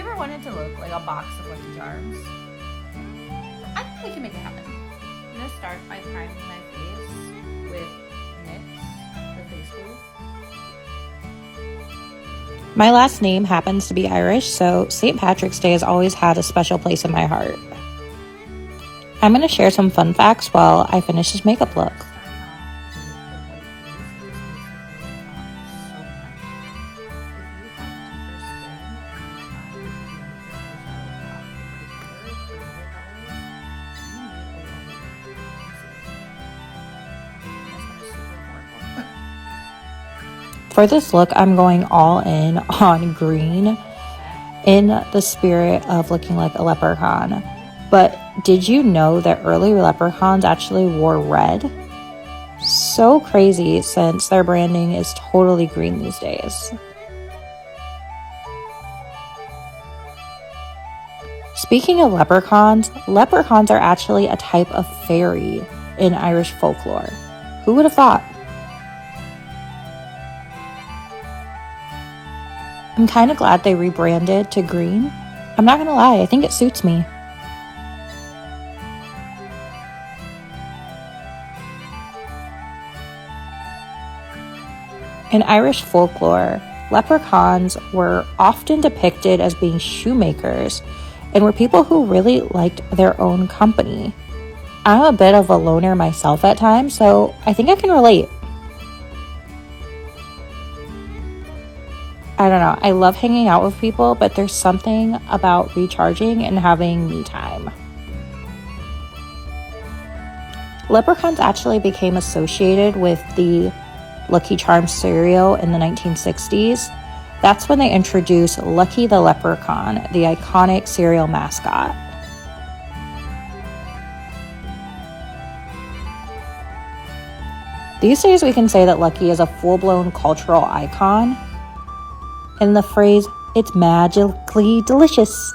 ever wanted to look like a box of Lucky Charms? I think we can make it happen. I'm gonna start by priming my face with NYX, the face glue. My last name happens to be Irish, so St. Patrick's Day has always had a special place in my heart. I'm going to share some fun facts while I finish this makeup look. For this look, I'm going all in on green in the spirit of looking like a leprechaun. But did you know that early leprechauns actually wore red? So crazy since their branding is totally green these days. Speaking of leprechauns are actually a type of fairy in Irish folklore. Who would have thought? I'm kind of glad they rebranded to green. I'm not gonna lie, I think it suits me. In Irish folklore, leprechauns were often depicted as being shoemakers and were people who really liked their own company. I'm a bit of a loner myself at times, so I think I can relate. I don't know, I love hanging out with people, but there's something about recharging and having me time. Leprechauns actually became associated with the Lucky Charms cereal in the 1960s. That's when they introduced Lucky the Leprechaun, the iconic cereal mascot. These days we can say that Lucky is a full-blown cultural icon. And the phrase, "it's magically delicious,"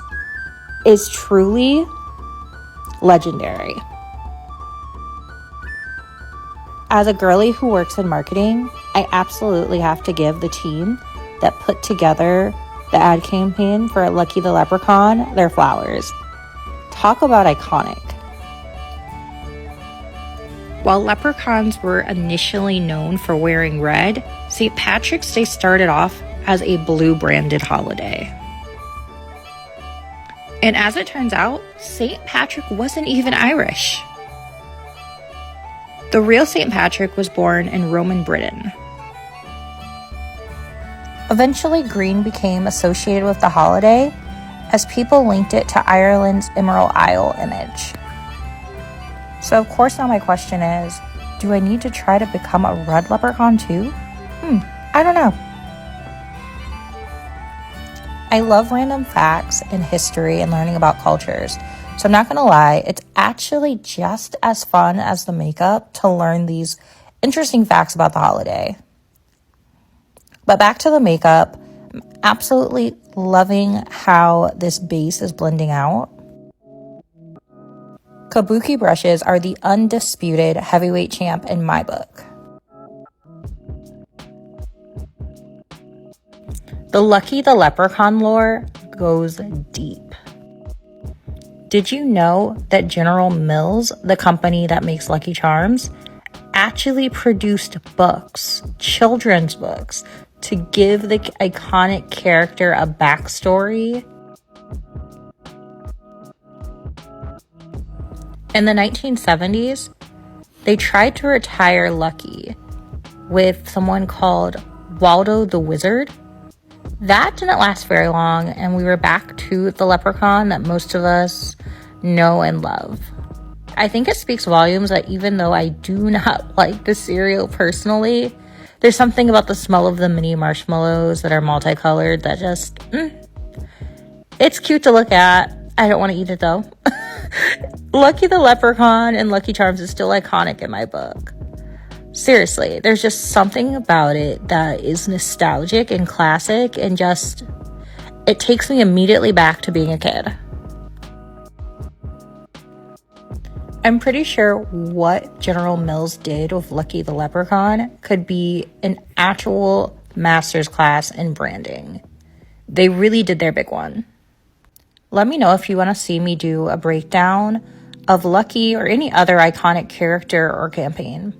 is truly legendary. As a girly who works in marketing, I absolutely have to give the team that put together the ad campaign for Lucky the Leprechaun their flowers. Talk about iconic. While leprechauns were initially known for wearing red, St. Patrick's Day started off as a blue branded holiday. And as it turns out, St. Patrick wasn't even Irish. The real St. Patrick was born in Roman Britain. Eventually, green became associated with the holiday as people linked it to Ireland's Emerald Isle image. So of course now my question is, do I need to try to become a red leprechaun too? I don't know. I love random facts and history and learning about cultures. So I'm not gonna lie, it's actually just as fun as the makeup to learn these interesting facts about the holiday. But back to the makeup, I'm absolutely loving how this base is blending out. Kabuki brushes are the undisputed heavyweight champ in my book. The Lucky the Leprechaun lore goes deep. Did you know that General Mills, the company that makes Lucky Charms, actually produced books, children's books, to give the iconic character a backstory? In the 1970s, they tried to retire Lucky with someone called Waldo the Wizard. That didn't last very long, and we were back to the leprechaun that most of us know and love. I think it speaks volumes that even though I do not like the cereal personally, there's something about the smell of the mini marshmallows that are multicolored that just, it's cute to look at. I don't want to eat it though. Lucky the Leprechaun and Lucky Charms is still iconic in my book. Seriously, there's just something about it that is nostalgic and classic and just, it takes me immediately back to being a kid. I'm pretty sure what General Mills did with Lucky the Leprechaun could be an actual master's class in branding. They really did their big one. Let me know if you want to see me do a breakdown of Lucky or any other iconic character or campaign.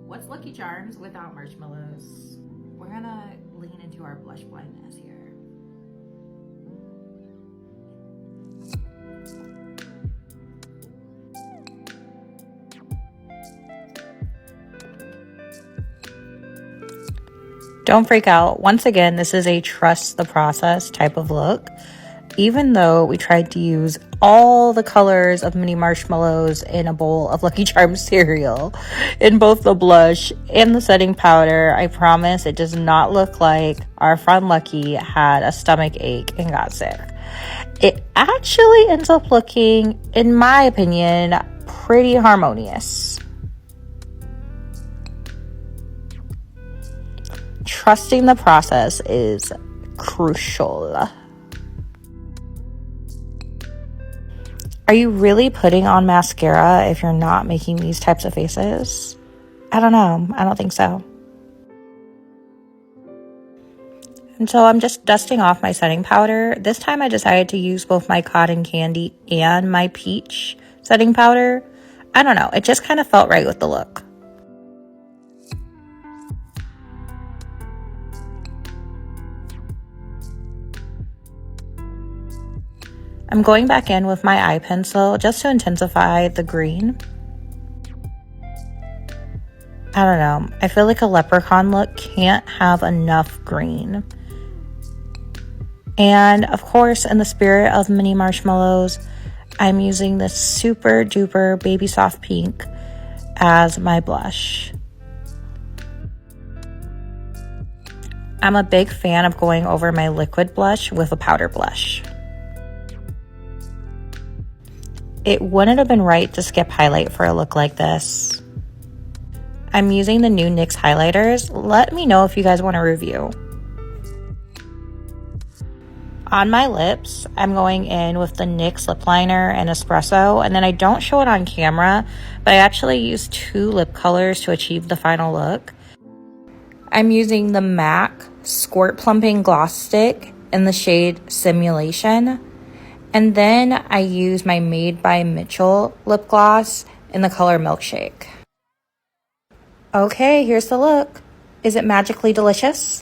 What's Lucky Charms without marshmallows? We're gonna lean into our blush blindness here. Don't freak out. Once again, this is a trust the process type of look. Even though we tried to use all the colors of mini marshmallows in a bowl of Lucky Charms cereal in both the blush and the setting powder, I promise it does not look like our friend Lucky had a stomach ache and got sick. It actually ends up looking, in my opinion, pretty harmonious. Trusting the process is crucial. Are you really putting on mascara if you're not making these types of faces? I don't know. I don't think so. And so I'm just dusting off my setting powder. This time I decided to use both my cotton candy and my peach setting powder. I don't know. It just kind of felt right with the look. I'm going back in with my eye pencil just to intensify the green. I don't know. I feel like a leprechaun look can't have enough green. And of course, in the spirit of mini marshmallows, I'm using this super duper baby soft pink as my blush. I'm a big fan of going over my liquid blush with a powder blush. It wouldn't have been right to skip highlight for a look like this. I'm using the new NYX highlighters. Let me know if you guys want a review. On my lips, I'm going in with the NYX lip liner and espresso, and then I don't show it on camera, but I actually use 2 lip colors to achieve the final look. I'm using the MAC Squirt Plumping Gloss Stick in the shade Simulation. And then I use my Made by Mitchell lip gloss in the color Milkshake. Okay, here's the look. Is it magically delicious?